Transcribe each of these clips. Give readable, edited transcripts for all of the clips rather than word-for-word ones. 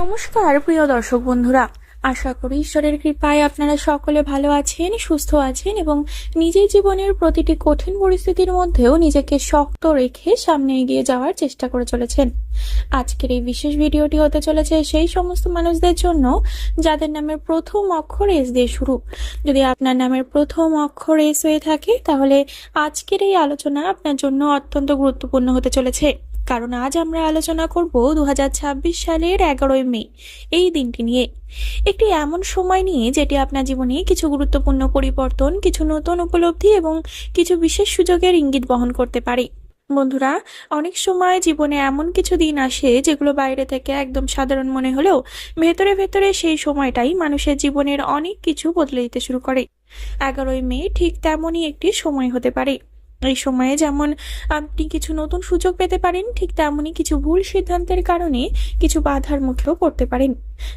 নমস্কার প্রিয় দর্শক বন্ধুরা, আশা করি ঈশ্বরের কৃপায় আপনারা সকলে ভালো আছেন, সুস্থ আছেন এবং নিজের জীবনের প্রতিটি কঠিন পরিস্থিতির মধ্যেও নিজেকে শক্ত রেখে সামনে এগিয়ে যাওয়ার চেষ্টা করে চলেছেন। আজকের এই বিশেষ ভিডিওটি হতে চলেছে সেই সমস্ত মানুষদের জন্য যাদের নামের প্রথম অক্ষর এস দিয়ে শুরু। যদি আপনার নামের প্রথম অক্ষর এস হয়ে থাকে তাহলে আজকের এই আলোচনা আপনার জন্য অত্যন্ত গুরুত্বপূর্ণ হতে চলেছে, কারণ আজ আমরা আলোচনা করব 2026 সালের 11ই মে এই দিনটি নিয়ে, একটি এমন সময় নিয়ে যেটি আপনার জীবনে কিছু গুরুত্বপূর্ণ পরিবর্তন, কিছু নতুন উপলব্ধি এবং কিছু বিশেষ সুযোগের ইঙ্গিত বহন করতে পারে। বন্ধুরা, অনেক সময় জীবনে এমন কিছু দিন আসে যেগুলো বাইরে থেকে একদম সাধারণ মনে হলেও ভেতরে ভেতরে সেই সময়টাই মানুষের জীবনের অনেক কিছু বদলে দিতে শুরু করে। 11ই মে ঠিক তেমনই একটি সময় হতে পারে। এই সময়ে যেমন আপনি কিছু নতুন সুযোগ পেতে পারেন, ঠিক তেমনই কিছু ভুল সিদ্ধান্তের কারণে কিছু বাধার মুখেও পড়তে পারেন।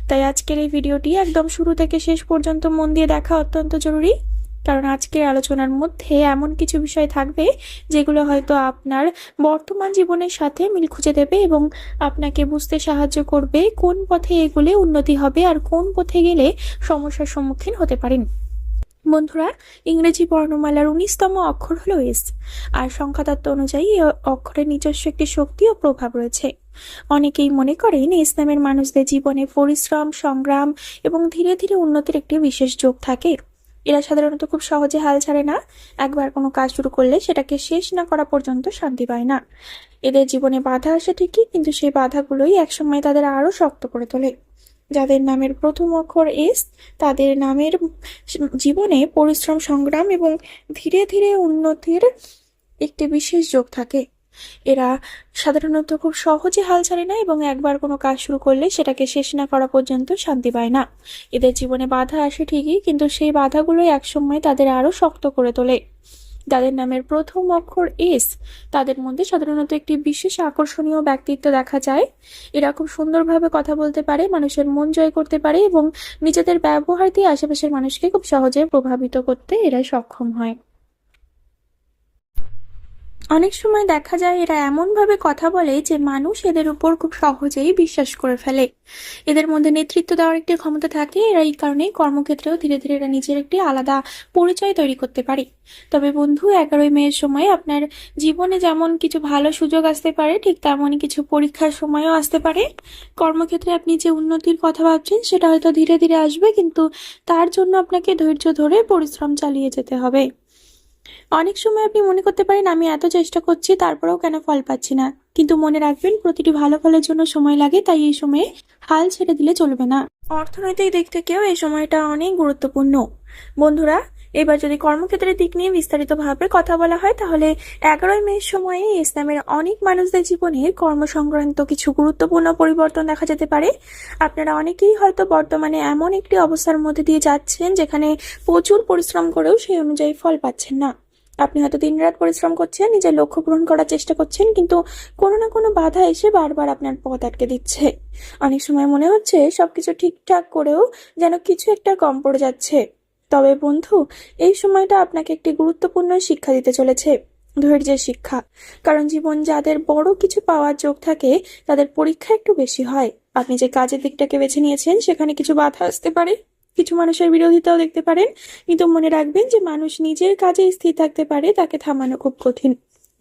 তাই আজকের এই ভিডিওটি একদম শুরু থেকে শেষ পর্যন্ত মন দিয়ে দেখা অত্যন্ত জরুরি, কারণ আজকের আলোচনার মধ্যে এমন কিছু বিষয় থাকবে যেগুলো হয়তো আপনার বর্তমান জীবনের সাথে মিল খুঁজে দেবে এবং আপনাকে বুঝতে সাহায্য করবে কোন পথে এগোলে উন্নতি হবে আর কোন পথে গেলে সমস্যার সম্মুখীন হতে পারেন। বন্ধুরা, ইংরেজি বর্ণমালার 19তম অক্ষর হলো এস, আর সংখ্যাতত্ত্ব অনুযায়ী এই অক্ষরের নিজস্ব একটি শক্তি ও প্রভাব রয়েছে। অনেকেই মনে করেন এস নামের মানুষদের জীবনে পরিশ্রম, সংগ্রাম এবং ধীরে ধীরে উন্নতির একটি বিশেষ যোগ থাকে। এরা সাধারণত খুব সহজে হাল ছাড়ে না, একবার কোনো কাজ শুরু করলে সেটাকে শেষ না করা পর্যন্ত শান্তি পায় না। এদের জীবনে বাধা আসে ঠিকই, কিন্তু সেই বাধাগুলোই একসময় তাদের আরো শক্ত করে তোলে। যাদের নামের প্রথম অক্ষর এস, তাদের নামের জীবনে পরিশ্রম, সংগ্রাম এবং ধীরে ধীরে উন্নতির একটি বিশেষ যোগ থাকে। এরা সাধারণত খুব সহজে হাল ছাড়ে না এবং একবার কোনো কাজ শুরু করলে সেটাকে শেষ না করা পর্যন্ত শান্তি পায় না। এদের জীবনে বাধা আসে ঠিকই, কিন্তু সেই বাধাগুলোই একসময় তাদের আরো শক্ত করে তোলে। যাদের নামের প্রথম অক্ষর এস, তাদের মধ্যে সাধারণত একটি বিশেষ আকর্ষণীয় ব্যক্তিত্ব দেখা যায়। এরা খুব সুন্দরভাবে কথা বলতে পারে, মানুষের মন জয় করতে পারে এবং নিজেদের ব্যবহার দিয়ে আশেপাশের মানুষকে খুব সহজে প্রভাবিত করতে এরা সক্ষম হয়। অনেক সময় দেখা যায় এরা এমনভাবে কথা বলে যে মানুষ এদের উপর খুব সহজেই বিশ্বাস করে ফেলে। এদের মধ্যে নেতৃত্ব দেওয়ার একটি ক্ষমতা থাকে। এরা এই কারণে কর্মক্ষেত্রেও ধীরে ধীরে এরা নিজের একটি আলাদা পরিচয় তৈরি করতে পারে। তবে বন্ধু, 11ই মের সময় আপনার জীবনে যেমন কিছু ভালো সুযোগ আসতে পারে, ঠিক তেমনই কিছু পরীক্ষার সময়ও আসতে পারে। কর্মক্ষেত্রে আপনি যে উন্নতির কথা ভাবছেন সেটা হয়তো ধীরে ধীরে আসবে, কিন্তু তার জন্য আপনাকে ধৈর্য ধরে পরিশ্রম চালিয়ে যেতে হবে। অনেক সময় আপনি মনে করতে পারেন আমি এত চেষ্টা করছি তারপরেও কেন ফল পাচ্ছি না, কিন্তু মনে রাখবেন প্রতিটি ভালো ফলের জন্য সময় লাগে, তাই এই সময়ে হাল ছেড়ে দিলে চলবে না। অর্থনৈতিক দিক থেকেও এই সময়টা অনেক গুরুত্বপূর্ণ। বন্ধুরা, এবার যদি কর্মক্ষেত্রের দিক নিয়ে বিস্তারিতভাবে কথা বলা হয় তাহলে 11ই মে সময়ে ইসলামের অনেক মানুষদের জীবনে কর্মসংক্রান্ত কিছু গুরুত্বপূর্ণ পরিবর্তন দেখা যেতে পারে। আপনারা অনেকেই হয়তো বর্তমানে এমন একটি অবস্থার মধ্যে দিয়ে যাচ্ছেন যেখানে প্রচুর পরিশ্রম করেও সেই অনুযায়ী ফল পাচ্ছেন না। আপনি হয়তো দিনরাত পরিশ্রম করছেন, নিজের লক্ষ্য পূরণ করার চেষ্টা করছেন, কিন্তু কোনো না কোনো বাধা এসে বারবার আপনার পথ আটকে দিচ্ছে। অনেক সময় মনে হচ্ছে সবকিছু ঠিকঠাক করেও যেন কিছু একটা কম পড়ে যাচ্ছে। তবে বন্ধু, এই সময়টা আপনাকে একটি গুরুত্বপূর্ণ শিক্ষা দিতে চলেছে, ধৈর্যের শিক্ষা। কারণ জীবন যাদের বড় কিছু পাওয়ার যোগ থাকে তাদের পরীক্ষা একটু বেশি হয়। আপনি যে কাজের দিকটাকে বেছে নিয়েছেন সেখানে কিছু বাধা আসতে পারে, কিছু মানুষের বিরোধিতাও দেখতে পারেন, কিন্তু মনে রাখবেন যে মানুষ নিজের কাজে স্থির থাকতে পারে, তাকে থামানো খুব কঠিন।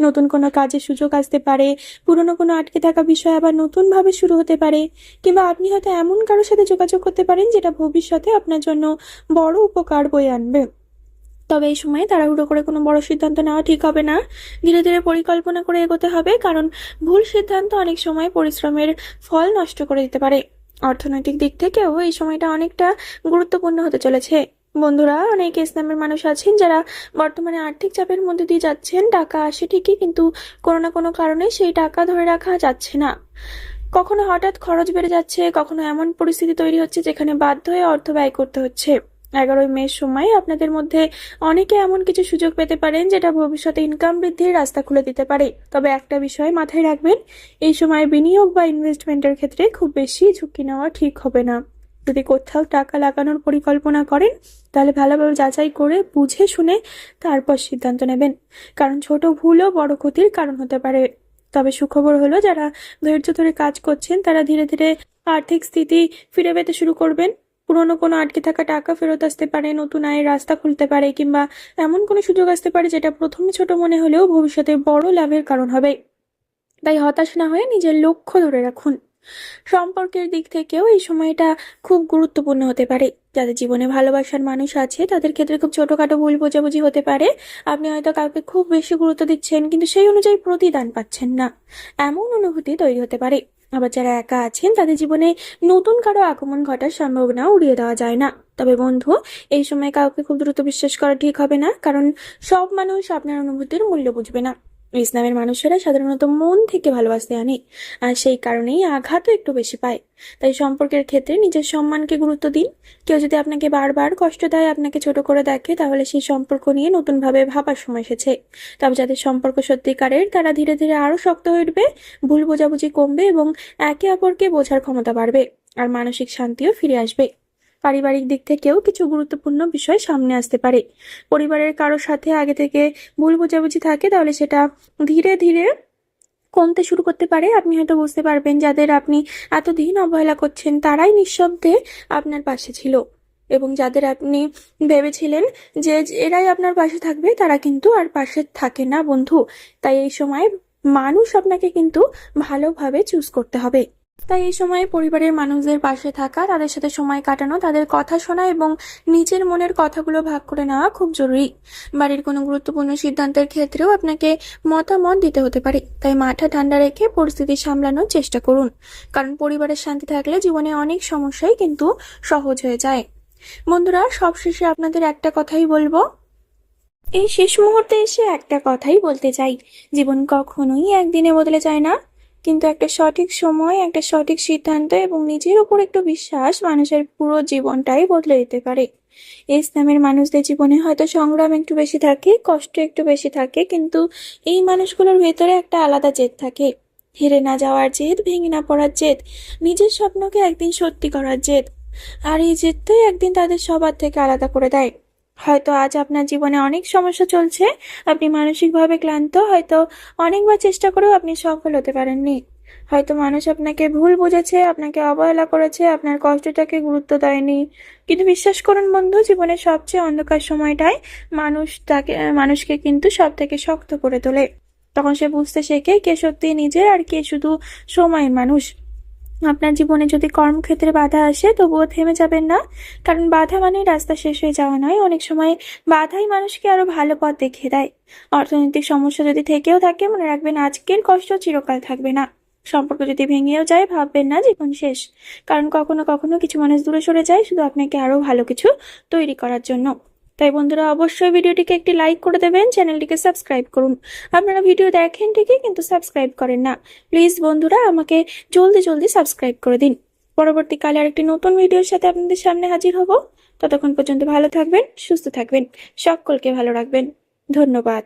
নতুন কোনো কাজের সুযোগ আসতে পারে, পুরনো কোনো আটকে থাকা বিষয় আবার নতুন ভাবে শুরু হতে পারে, কিংবা আপনি হয়তো এমন কারোর সাথে যোগাযোগ করতে পারেন যেটা ভবিষ্যতে আপনার জন্য বড় উপকার বয়ে আনবে। তবে এই সময় তাড়াহুড়ো করে কোনো বড় সিদ্ধান্ত নেওয়া ঠিক হবে না। ধীরে ধীরে পরিকল্পনা করে এগোতে হবে, কারণ ভুল সিদ্ধান্ত অনেক সময় পরিশ্রমের ফল নষ্ট করে দিতে পারে। অর্থনৈতিক দিক থেকেও এই সময়টা অনেকটা গুরুত্বপূর্ণ হতে চলেছে। বন্ধুরা, অনেক ইসলামের মানুষ আছেন যারা বর্তমানে আর্থিক চাপের মধ্যে দিয়ে যাচ্ছেন। টাকা আসে ঠিকই, কিন্তু কোনো না কোনো কারণে সেই টাকা ধরে রাখা যাচ্ছে না। কখনো হঠাৎ খরচ বেড়ে যাচ্ছে, কখনো এমন পরিস্থিতি তৈরি হচ্ছে যেখানে বাধ্য হয়ে অর্থ ব্যয় করতে হচ্ছে। 11ই মের সময় আপনাদের মধ্যে অনেকে এমন কিছু সুযোগ পেতে পারেন যেটা ভবিষ্যতে ইনকাম বৃদ্ধির রাস্তা খুলে দিতে পারে। তবে একটা বিষয় মাথায় রাখবেন, এই সময় বিনিয়োগ বা ইনভেস্টমেন্টের ক্ষেত্রে খুব বেশি ঝুঁকি নেওয়া ঠিক হবে না। যদি কোথাও টাকা লাগানোর পরিকল্পনা করেন তাহলে ভালোভাবে যাচাই করে বুঝে শুনে তারপর সিদ্ধান্ত নেবেন, কারণ ছোট ভুলও বড় ক্ষতির কারণ হতে পারে। তবে সুখবর হলো, যারা ধৈর্য ধরে কাজ করছেন তারা ধীরে ধীরে আর্থিক স্থিতি ফিরে পেতে শুরু করবেন। পুরনো কোনো আটকে থাকা টাকা ফেরত আসতে পারে, নতুন আয়ের রাস্তা খুলতে পারে, কিংবা এমন কোনো সুযোগ আসতে পারে যেটা প্রথমে ছোট মনে হলেও ভবিষ্যতে বড় লাভের কারণ হবে। তাই হতাশ না হয়ে নিজের লক্ষ্য ধরে রাখুন। সম্পর্কের দিক থেকেও এই সময়টা খুব গুরুত্বপূর্ণ হতে পারে। যাদের জীবনে ভালোবাসার মানুষ আছে তাদের ক্ষেত্রে খুব ছোটখাটো ভুল বোঝাবুঝি হতে পারে। আপনি হয়তো কাউকে খুব বেশি গুরুত্ব দিচ্ছেন কিন্তু সেই অনুযায়ী প্রতিদান পাচ্ছেন না, এমন অনুভূতি তৈরি হতে পারে। আবার যারা একা আছেন তাদের জীবনে নতুন কারো আগমন ঘটার সম্ভাবনা উড়িয়ে দেওয়া যায় না। তবে বন্ধু, এই সময় কাউকে খুব দ্রুত বিশ্বাস করা ঠিক হবে না, কারণ সব মানুষ আপনার অনুভূতির মূল্য বুঝবে না। ইসলামের মানুষেরা সাধারণত মন থেকে ভালোবাসতে আনে, আর সেই কারণেই আঘাতও একটু বেশি পায়। তাই সম্পর্কের ক্ষেত্রে নিজের সম্মানকে গুরুত্ব দিন। কেউ যদি আপনাকে বারবার কষ্ট দেয়, আপনাকে ছোট করে দেখে, তাহলে সেই সম্পর্ক নিয়ে নতুনভাবে ভাবার সময় এসেছে। তবে যাদের সম্পর্ক সত্যিকারের, তারা ধীরে ধীরে আরো শক্ত হয়ে উঠবে, ভুল বোঝাবুঝি কমবে এবং একে অপরকে বোঝার ক্ষমতা বাড়বে, আর মানসিক শান্তিও ফিরে আসবে। পারিবারিক দিক থেকেও কিছু গুরুত্বপূর্ণ বিষয় সামনে আসতে পারে। পরিবারের কারোর সাথে আগে থেকে ভুল বোঝাবুঝি থাকে, তাহলে সেটা ধীরে ধীরে কমতে শুরু করতে পারে। আপনি হয়তো বুঝতে পারবেন যাদের আপনি এতদিন অবহেলা করছেন তারাই নিঃশব্দে আপনার পাশে ছিল, এবং যাদের আপনি ভেবেছিলেন যে এরাই আপনার পাশে থাকবে, তারা কিন্তু আর পাশে থাকে না বন্ধু। তাই এই সময় মানুষ আপনাকে কিন্তু ভালোভাবে চুজ করতে হবে। তাই এই সময় পরিবারের মানুষদের পাশে থাকা, তাদের সাথে সময় কাটানো, তাদের কথা শোনা এবং নিজের মনের কথাগুলো ভাগ করে নেওয়া খুব জরুরি। বাড়ির কোনো গুরুত্বপূর্ণ সিদ্ধান্তের ক্ষেত্রেও আপনাকে মতামত দিতে হতে পারে, তাই মাথা ঠান্ডা রেখে পরিস্থিতি সামলানোর চেষ্টা করুন, কারণ পরিবারের শান্তি থাকলে জীবনে অনেক সমস্যাই কিন্তু সহজ হয়ে যায়। বন্ধুরা, সবশেষে আপনাদের একটা কথাই বলবো, এই শেষ মুহূর্তে এসে একটা কথাই বলতে চাই, জীবন কখনোই একদিনে বদলে যায় না, কিন্তু একটা সঠিক সময়, একটা সঠিক সিদ্ধান্ত এবং নিজের উপর একটু বিশ্বাস মানুষের পুরো জীবনটাই বদলে দিতে পারে। ইসলামের মানুষদের জীবনে হয়তো সংগ্রাম একটু বেশি থাকে, কষ্ট একটু বেশি থাকে, কিন্তু এই মানুষগুলোর ভেতরে একটা আলাদা জেদ থাকে। হেরে না যাওয়ার জেদ, ভেঙে না পড়ার জেদ, নিজের স্বপ্নকে একদিন সত্যি করার জেদ। আর এই জেদটাই একদিন তাদের সবার থেকে আলাদা করে দেয়। হয়তো আজ আপনার জীবনে অনেক সমস্যা চলছে, আপনি মানসিকভাবে ক্লান্ত, হয়তো অনেকবার চেষ্টা করেও আপনি সফল হতে পারেননি। হয়তো মানুষ আপনাকে ভুল বুঝেছে, আপনাকে অবহেলা করেছে, আপনার কষ্টটাকে গুরুত্ব দেয়নি। কিন্তু বিশ্বাস করুন বন্ধু, জীবনের সবচেয়ে অন্ধকার সময়টাই মানুষকে কিন্তু সব থেকে শক্ত করে তোলে। তখন সে বুঝতে শেখে কে সত্যি নিজের আর কে শুধু সময়ের মানুষ। আপনার জীবনে যদি কর্মক্ষেত্রে বাধা আসে, তবুও থেমে যাবেন না, কারণ বাধা মানে রাস্তা শেষ হয়ে যাওয়া নয়। অনেক সময় বাধাই মানুষকে আরো ভালো পথ দেখিয়ে দেয়। অর্থনৈতিক সমস্যা যদি থেকেও থাকে, মনে রাখবেন আজকের কষ্ট চিরকাল থাকবে না। সম্পর্ক যদি ভেঙেও যায়, ভাববেন না জীবন শেষ, কারণ কখনো কখনো কিছু মানুষ দূরে সরে যায় শুধু আপনাকে আরো ভালো কিছু তৈরি করার জন্য। তাই বন্ধুরা, অবশ্যই ভিডিওটিকে একটি লাইক করে দেবেন, চ্যানেলটিকে সাবস্ক্রাইব করুন। আপনারা ভিডিও দেখেন ঠিকই, কিন্তু সাবস্ক্রাইব করেন না। প্লিজ বন্ধুরা, আমাকে জলদি জলদি সাবস্ক্রাইব করে দিন। পরবর্তীকালে আরেকটি নতুন ভিডিওর সাথে আপনাদের সামনে হাজির হব। ততক্ষণ পর্যন্ত ভালো থাকবেন, সুস্থ থাকবেন, সকলকে ভালো রাখবেন। ধন্যবাদ।